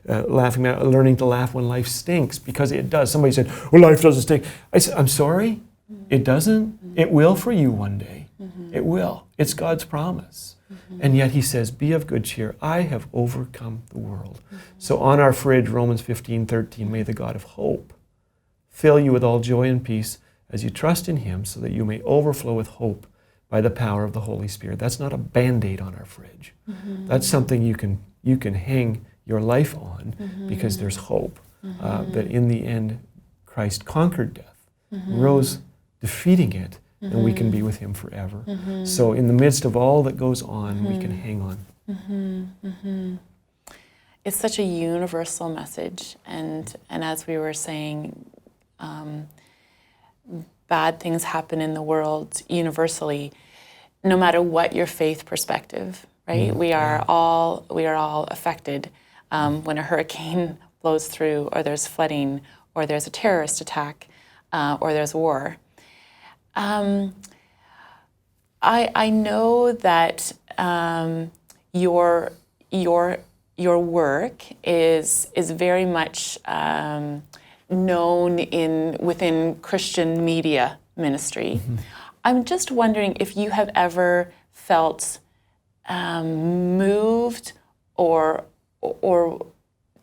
S2: laughing at learning to laugh when life stinks, because it does. Somebody said, well, life doesn't stink. I said, I'm sorry, it doesn't. It will for you one day. It will. It's God's promise. And yet he says, be of good cheer. I have overcome the world. So on our fridge, Romans 15:13, may the God of hope fill you with all joy and peace as you trust in him, so that you may overflow with hope by the power of the Holy Spirit. That's not a Band-Aid on our fridge. That's something you can hang your life on, because there's hope that in the end Christ conquered death, rose defeating it, and we can be with him forever. So in the midst of all that goes on, we can hang on.
S1: It's such a universal message, and as we were saying, bad things happen in the world universally, no matter what your faith perspective, right? We are all affected when a hurricane blows through, or there's flooding, or there's a terrorist attack, or there's war. I know that your work is very much known within Christian media ministry. I'm just wondering if you have ever felt moved or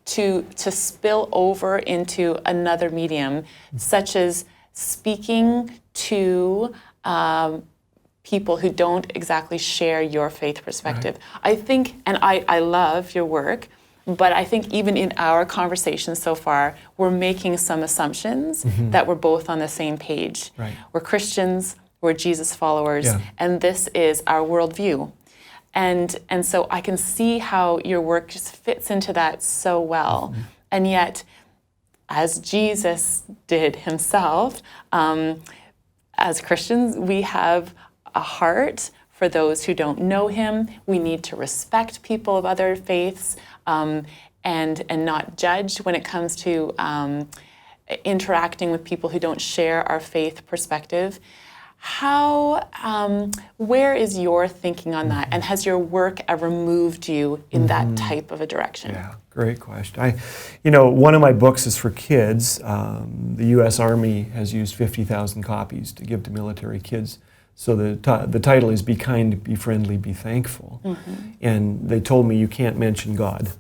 S1: to spill over into another medium, such as speaking to people who don't exactly share your faith perspective. I think, and I love your work, but I think even in our conversations so far, we're making some assumptions that we're both on the same page. We're Christians, we're Jesus followers, and this is our worldview. And so I can see how your work just fits into that so well. And yet, as Jesus did himself, as Christians, we have a heart for those who don't know him. We need to respect people of other faiths and not judge when it comes to interacting with people who don't share our faith perspective. Where is your thinking on that? And has your work ever moved you in that type of a direction?
S2: Yeah, great question. One of my books is for kids. The U.S. Army has used 50,000 copies to give to military kids. So the title is Be Kind, Be Friendly, Be Thankful. And they told me you can't mention God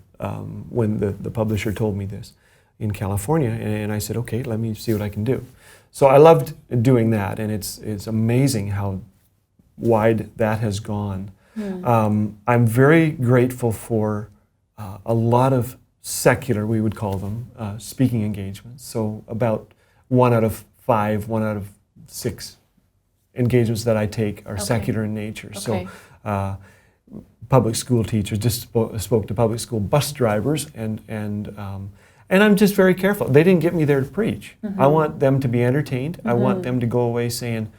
S2: when the publisher told me this in California. And I said, okay, let me see what I can do. So I loved doing that, and it's amazing how wide that has gone. I'm very grateful for a lot of secular, we would call them, speaking engagements. So about 1 out of 5, 1 out of 6 engagements that I take are secular in nature. So public school teachers, just spoke to public school bus drivers, and I'm just very careful. They didn't get me there to preach. I want them to be entertained. I want them to go away saying,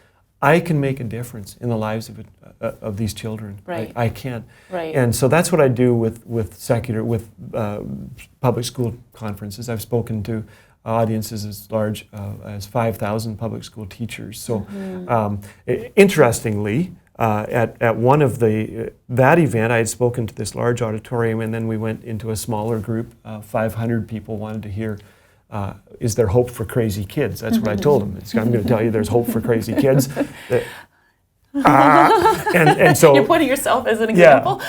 S2: I can make a difference in the lives of these children. I can. And so that's what I do with secular, with public school conferences. I've spoken to audiences as large as 5,000 public school teachers. So interestingly, at one of that event, I had spoken to this large auditorium, and then we went into a smaller group. 500 people wanted to hear, is there hope for crazy kids? That's what I told them. I'm going to tell you there's hope for crazy kids. And so
S1: you're putting yourself as an example?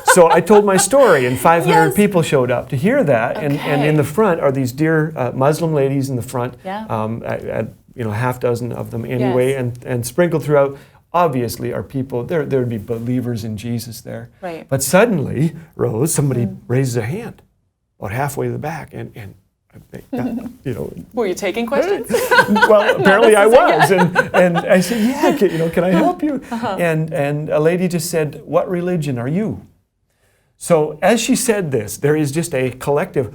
S2: So I told my story, and 500 people showed up to hear that. And in the front are these dear Muslim ladies in the front, half dozen of them anyway, and sprinkled throughout. Obviously, are people, there would be believers in Jesus there. But suddenly, Rose, somebody raises a hand about halfway to the back, and
S1: Were you taking questions?
S2: Well, apparently I was, and I said, can I help you? And a lady just said, what religion are you? So as she said this, there is just a collective.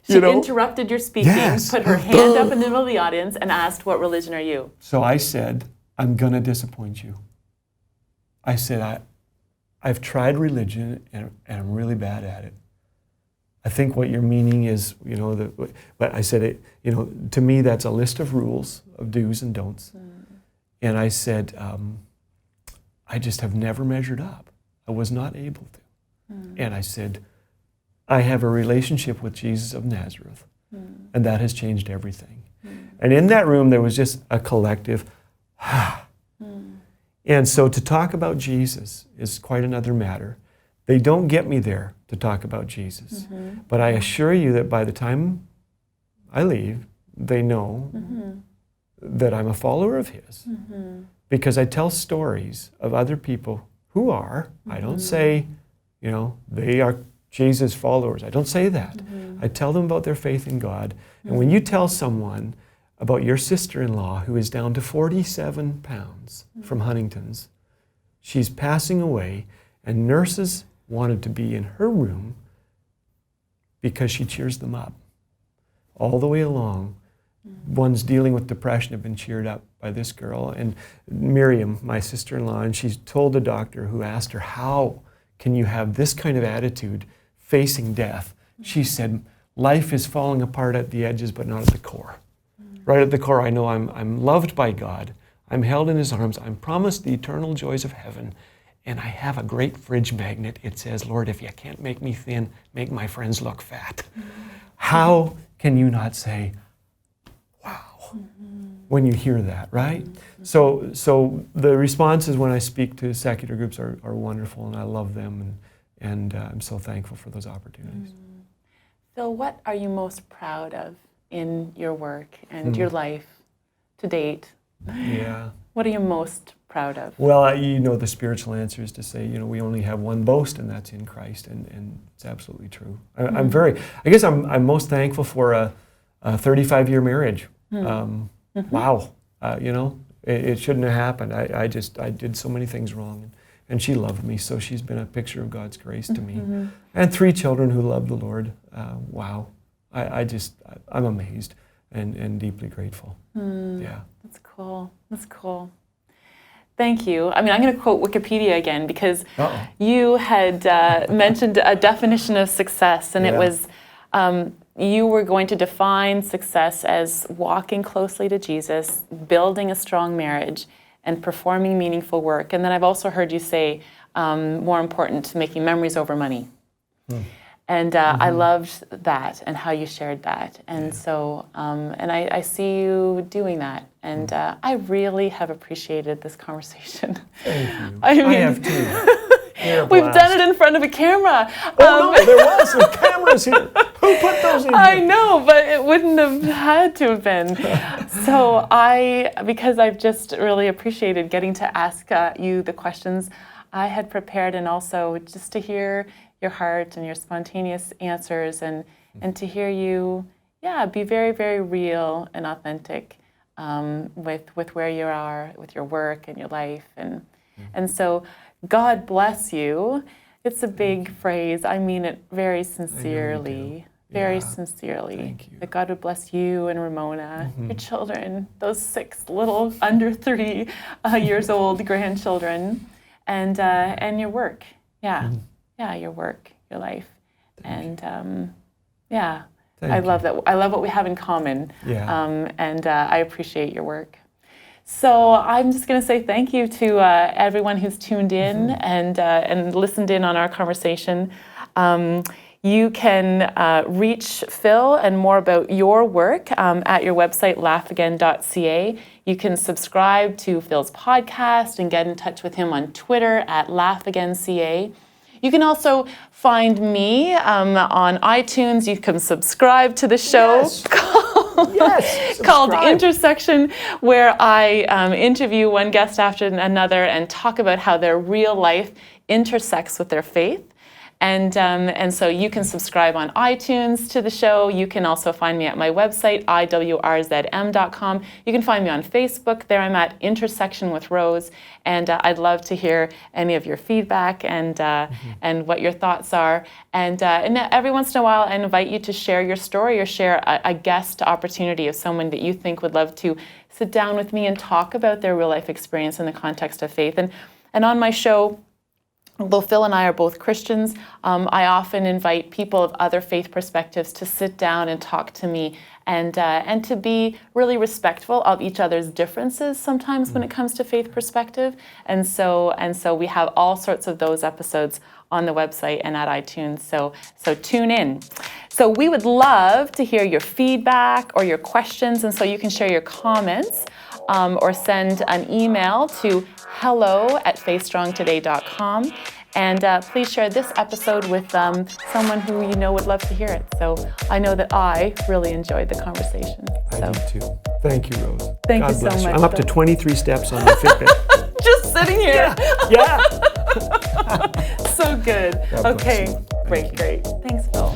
S1: She interrupted your speaking, put her hand up in the middle of the audience, and asked, what religion are you? So
S2: I said, I'm going to disappoint you. I said, I've tried religion and I'm really bad at it. I think what you're meaning is, but I said it, to me that's a list of rules, of do's and don'ts. And I said, I just have never measured up. I was not able to. And I said, I have a relationship with Jesus of Nazareth, and that has changed everything. And in that room, there was just a collective, And so to talk about Jesus is quite another matter. They don't get me there to talk about Jesus. But I assure you that by the time I leave, they know that I'm a follower of his. Because I tell stories of other people who are. I don't say, they are Jesus followers. I don't say that. I tell them about their faith in God. And when you tell someone about your sister-in-law who is down to 47 pounds from Huntingtons, she's passing away, and nurses wanted to be in her room because she cheers them up. All the way along, ones dealing with depression have been cheered up by this girl. And Miriam, my sister-in-law, and she told the doctor who asked her, how can you have this kind of attitude facing death? She said, life is falling apart at the edges, but not at the core. Right at the core, I know I'm loved by God. I'm held in his arms. I'm promised the eternal joys of heaven. And I have a great fridge magnet. It says, Lord, if you can't make me thin, make my friends look fat. How can you not say, wow, when you hear that, right? So the responses when I speak to secular groups are wonderful, and I love them, and I'm so thankful for those opportunities.
S1: Phil, what are you most proud of in your work and your life to date?
S2: Yeah.
S1: What are you most proud of?
S2: Well, the spiritual answer is to say, we only have one boast, and that's in Christ, and it's absolutely true. I'm I'm most thankful for a 35-year marriage. Wow, it shouldn't have happened. I did so many things wrong, and she loved me, so she's been a picture of God's grace to me. And 3 children who love the Lord. Wow, I'm amazed and deeply grateful. Yeah.
S1: That's cool. That's cool. Thank you. I'm going to quote Wikipedia again because you had mentioned a definition of success, and it was you were going to define success as walking closely to Jesus, building a strong marriage, and performing meaningful work. And then I've also heard you say, more important, making memories over money. And I loved that and how you shared that. And so, and I see you doing that. And I really have appreciated this conversation.
S2: Thank you.
S1: I
S2: have too.
S1: We've done it in front of a camera.
S2: No, there was some cameras here. Who put those in here?
S1: I know, but it wouldn't have had to have been. So because I've just really appreciated getting to ask you the questions I had prepared, and also just to hear your heart and your spontaneous answers, and to hear you, be very, very real and authentic with where you are, with your work and your life. And so God bless you. It's a big phrase. I mean it very sincerely. Very sincerely.
S2: Thank you.
S1: That God would bless you and Ramona, your children, those 6 little under 3 years old grandchildren, and your work. Your work, your life.
S2: Thank
S1: you. I love that. I love what we have in common. And I appreciate your work. So I'm just going to say thank you to everyone who's tuned in and listened in on our conversation. You can reach Phil and more about your work at your website, laughagain.ca. You can subscribe to Phil's podcast and get in touch with him on Twitter at laughagainca. You can also find me on iTunes. You can subscribe to the show called Intersection, where I interview one guest after another and talk about how their real life intersects with their faith. And so you can subscribe on iTunes to the show. You can also find me at my website, iwrzm.com. You can find me on Facebook. There I'm at Intersection with Rose. And I'd love to hear any of your feedback and what your thoughts are. And every once in a while, I invite you to share your story or share a guest opportunity of someone that you think would love to sit down with me and talk about their real life experience in the context of faith. And on my show, although Phil and I are both Christians, I often invite people of other faith perspectives to sit down and talk to me, and to be really respectful of each other's differences sometimes when it comes to faith perspective. And so we have all sorts of those episodes on the website and at iTunes. So tune in. So we would love to hear your feedback or your questions, and so you can share your comments or send an email to hello@faithstrongtoday.com. And please share this episode with someone who you know would love to hear it. So I know that I really enjoyed the conversation.
S2: I do too. Thank you, Rose.
S1: Thank
S2: God
S1: you so
S2: bless
S1: much.
S2: I'm up to 23 steps on my Fitbit.
S1: Just sitting here.
S2: Yeah.
S1: So good.
S2: God bless
S1: Okay.
S2: you. Thank
S1: Great.
S2: you.
S1: Thanks, Phil.